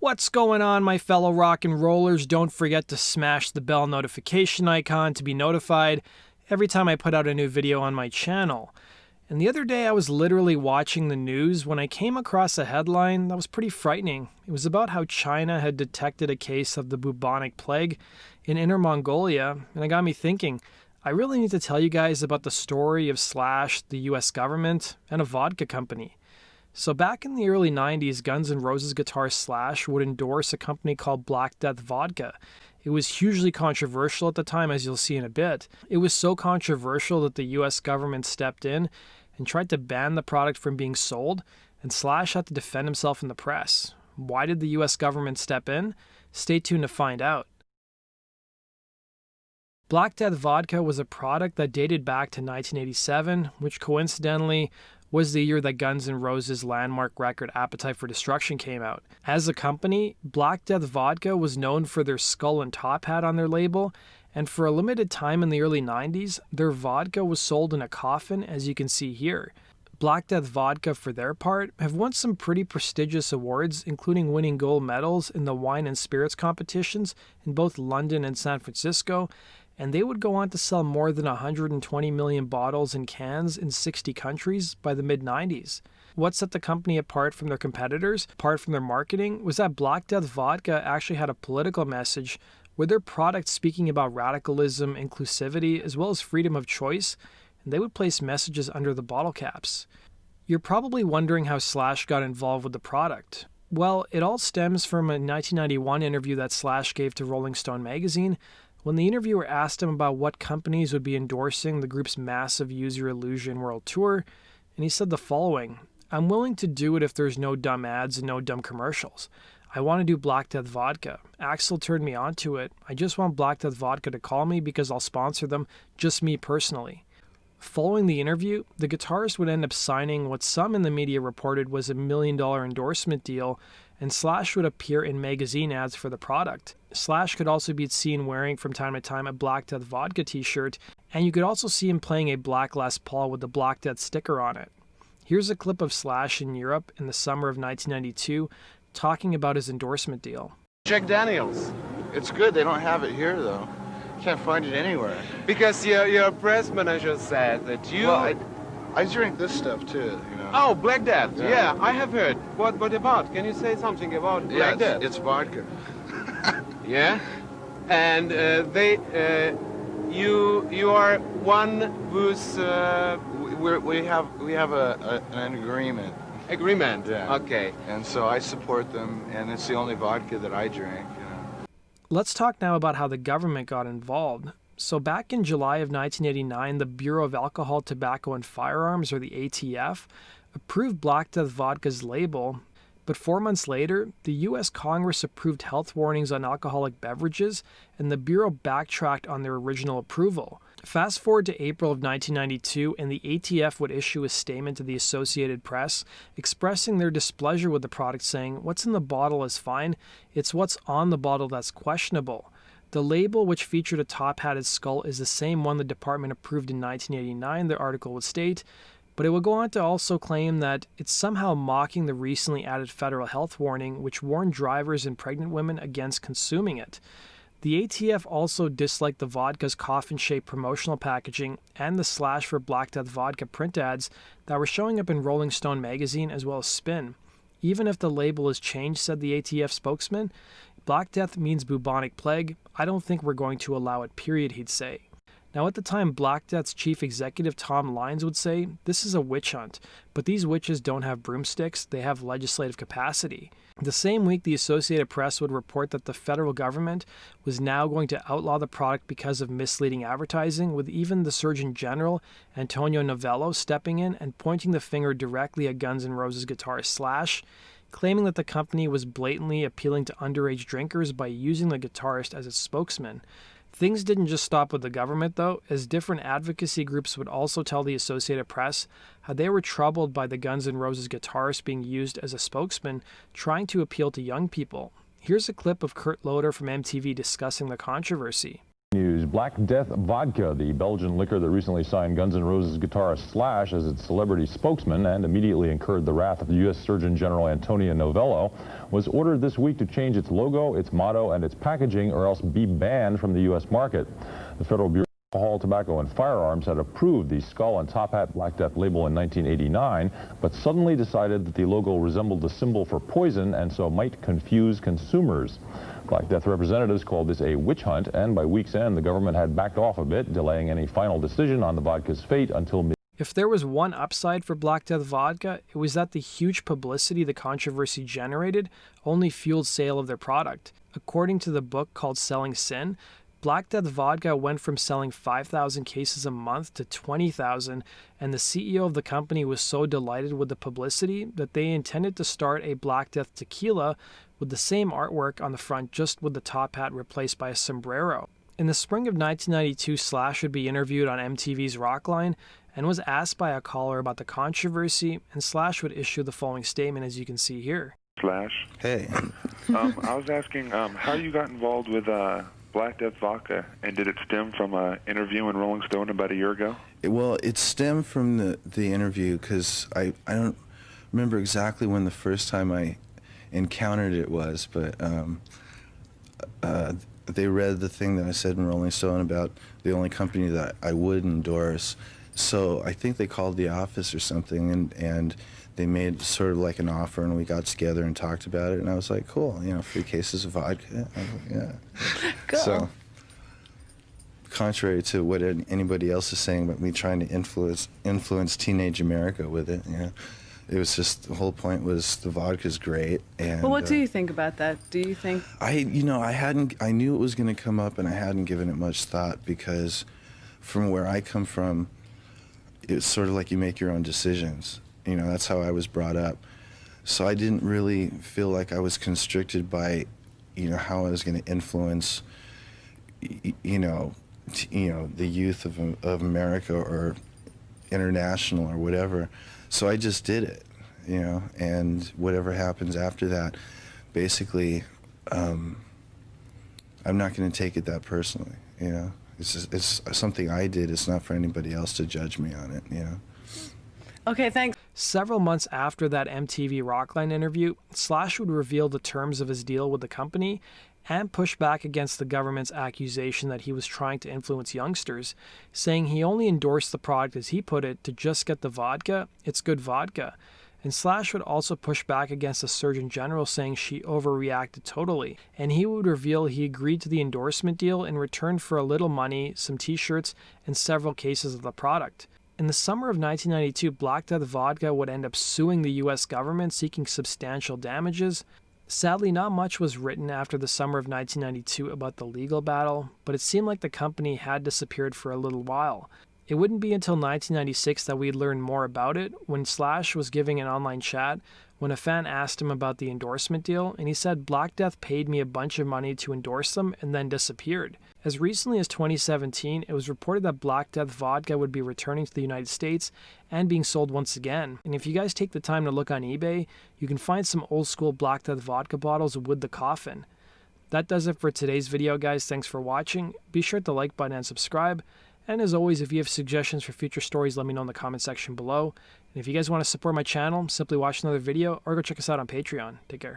What's going on, my fellow rock and rollers? Don't forget to smash the bell notification icon to be notified every time I put out a new video on my channel. And the other day I was literally watching the news when I came across a headline that was pretty frightening. It was about how China had detected a case of the bubonic plague in Inner Mongolia, and it got me thinking, I really need to tell you guys about the story of Slash, the US government, and a vodka company. So back in the early 90s, Guns N' Roses guitarist Slash would endorse a company called Black Death Vodka. It was hugely controversial at the time, as you'll see in a bit. It was so controversial that the US government stepped in and tried to ban the product from being sold, and Slash had to defend himself in the press. Why did the US government step in? Stay tuned to find out. Black Death Vodka was a product that dated back to 1987, which coincidentally was the year that Guns N' Roses' landmark record Appetite for Destruction came out. As a company, Black Death Vodka was known for their skull and top hat on their label, and for a limited time in the early 90s, their vodka was sold in a coffin, as you can see here. Black Death Vodka, for their part, have won some pretty prestigious awards, including winning gold medals in the wine and spirits competitions in both London and San Francisco, and they would go on to sell more than 120 million bottles and cans in 60 countries by the mid-90s. What set the company apart from their competitors, apart from their marketing, was that Black Death Vodka actually had a political message, with their product speaking about radicalism, inclusivity, as well as freedom of choice, and they would place messages under the bottle caps. You're probably wondering how Slash got involved with the product. Well, it all stems from a 1991 interview that Slash gave to Rolling Stone magazine, when the interviewer asked him about what companies would be endorsing the group's massive Use Your Illusion World Tour, and he said the following: "I'm willing to do it if there's no dumb ads and no dumb commercials. I want to do Black Death Vodka. Axl turned me on to it. I just want Black Death Vodka to call me because I'll sponsor them, just me personally." Following the interview, the guitarist would end up signing what some in the media reported was $1 million endorsement deal, and Slash would appear in magazine ads for the product. Slash could also be seen wearing from time to time a Black Death Vodka t-shirt, and you could also see him playing a black Les Paul with the Black Death sticker on it. Here's a clip of Slash in Europe in the summer of 1992 talking about his endorsement deal. Jack Daniels. It's good. They don't have it here, though. Can't find it anywhere. Because your press manager said that you... Well, I drink this stuff, too, you know. Oh, Black Death. Yeah, I have heard. What about? Can you say something about Black Death? It's vodka. Yeah? And you are one who's... We have an agreement. Agreement? Yeah. Okay. And so I support them, and it's the only vodka that I drink, you know. Let's talk now about how the government got involved. So back in July of 1989, the Bureau of Alcohol, Tobacco, and Firearms, or the ATF, approved Black Death Vodka's label, but 4 months later, the U.S. Congress approved health warnings on alcoholic beverages, and the Bureau backtracked on their original approval. Fast forward to April of 1992, and the ATF would issue a statement to the Associated Press expressing their displeasure with the product, saying, "What's in the bottle is fine, it's what's on the bottle that's questionable." The label, which featured a top-hatted skull, is the same one the department approved in 1989, the article would state, but it would go on to also claim that it's somehow mocking the recently added federal health warning, which warned drivers and pregnant women against consuming it. The ATF also disliked the vodka's coffin-shaped promotional packaging and the Slash for Black Death Vodka print ads that were showing up in Rolling Stone magazine as well as Spin. Even if the label is changed, said the ATF spokesman, Black Death means bubonic plague. I don't think we're going to allow it, period, he'd say. Now, at the time, Black Death's chief executive Tom Lyons would say, "This is a witch hunt, but these witches don't have broomsticks, they have legislative capacity." The same week, the Associated Press would report that the federal government was now going to outlaw the product because of misleading advertising, with even the Surgeon General, Antonio Novello, stepping in and pointing the finger directly at Guns N' Roses guitarist Slash, claiming that the company was blatantly appealing to underage drinkers by using the guitarist as its spokesman. Things didn't just stop with the government, though, as different advocacy groups would also tell the Associated Press how they were troubled by the Guns N' Roses guitarist being used as a spokesman, trying to appeal to young people. Here's a clip of Kurt Loder from MTV discussing the controversy. News use Black Death Vodka, the Belgian liquor that recently signed Guns N' Roses guitarist Slash as its celebrity spokesman and immediately incurred the wrath of U.S. Surgeon General Antonio Novello, was ordered this week to change its logo, its motto, and its packaging, or else be banned from the U.S. market. The Federal Bureau of Alcohol, Tobacco, and Firearms had approved the skull and top hat Black Death label in 1989, but suddenly decided that the logo resembled the symbol for poison and so might confuse consumers. Black Death representatives called this a witch hunt, and by week's end, the government had backed off a bit, delaying any final decision on the vodka's fate until mid. If there was one upside for Black Death Vodka, it was that the huge publicity the controversy generated only fueled sale of their product. According to the book called Selling Sin, Black Death Vodka went from selling 5,000 cases a month to 20,000, and the CEO of the company was so delighted with the publicity that they intended to start a Black Death tequila with the same artwork on the front, just with the top hat replaced by a sombrero. In the spring of 1992, Slash would be interviewed on MTV's Rockline and was asked by a caller about the controversy, and Slash would issue the following statement, as you can see here. Slash. Hey. I was asking how you got involved with Black Death Vodka, and did it stem from an interview in Rolling Stone about a year ago? Well, it stemmed from the interview, because I don't remember exactly when the first time I encountered it was, but they read the thing that I said in Rolling Stone about the only company that I would endorse. So I think they called the office or something, and they made sort of like an offer, and we got together and talked about it, and I was like, cool, you know, 3 cases of vodka. Yeah. Cool. So, contrary to what anybody else is saying about me trying to influence teenage America with it, you know, it was just, the whole point was the vodka's great. And Well, what do you think about that? Do you think... I knew it was going to come up, and I hadn't given it much thought, because from where I come from, it's sort of like you make your own decisions. You know, that's how I was brought up. So I didn't really feel like I was constricted by, you know, how I was going to influence, you know, the youth of America or international or whatever. So I just did it, you know, and whatever happens after that, basically, I'm not going to take it that personally, you know. It's something I did. It's not for anybody else to judge me on it, you know. Okay, thanks. Several months after that MTV Rockline interview, Slash would reveal the terms of his deal with the company and push back against the government's accusation that he was trying to influence youngsters, saying he only endorsed the product, as he put it, to just get the vodka. It's good vodka. And Slash would also push back against the Surgeon General, saying she overreacted totally. And he would reveal he agreed to the endorsement deal in return for a little money, some t-shirts, and several cases of the product. In the summer of 1992, Black Death Vodka would end up suing the U.S. government, seeking substantial damages. Sadly, not much was written after the summer of 1992 about the legal battle, but it seemed like the company had disappeared for a little while. It wouldn't be until 1996 that we'd learn more about it, when Slash was giving an online chat when a fan asked him about the endorsement deal, and he said Black Death paid me a bunch of money to endorse them and then disappeared. As recently as 2017, it was reported that Black Death Vodka would be returning to the United States and being sold once again. And if you guys take the time to look on eBay, you can find some old school Black Death Vodka bottles with the coffin. That does it for today's video, guys. Thanks for watching. Be sure to like button and subscribe. And as always, if you have suggestions for future stories, let me know in the comment section below. And if you guys want to support my channel, simply watch another video or go check us out on Patreon. Take care.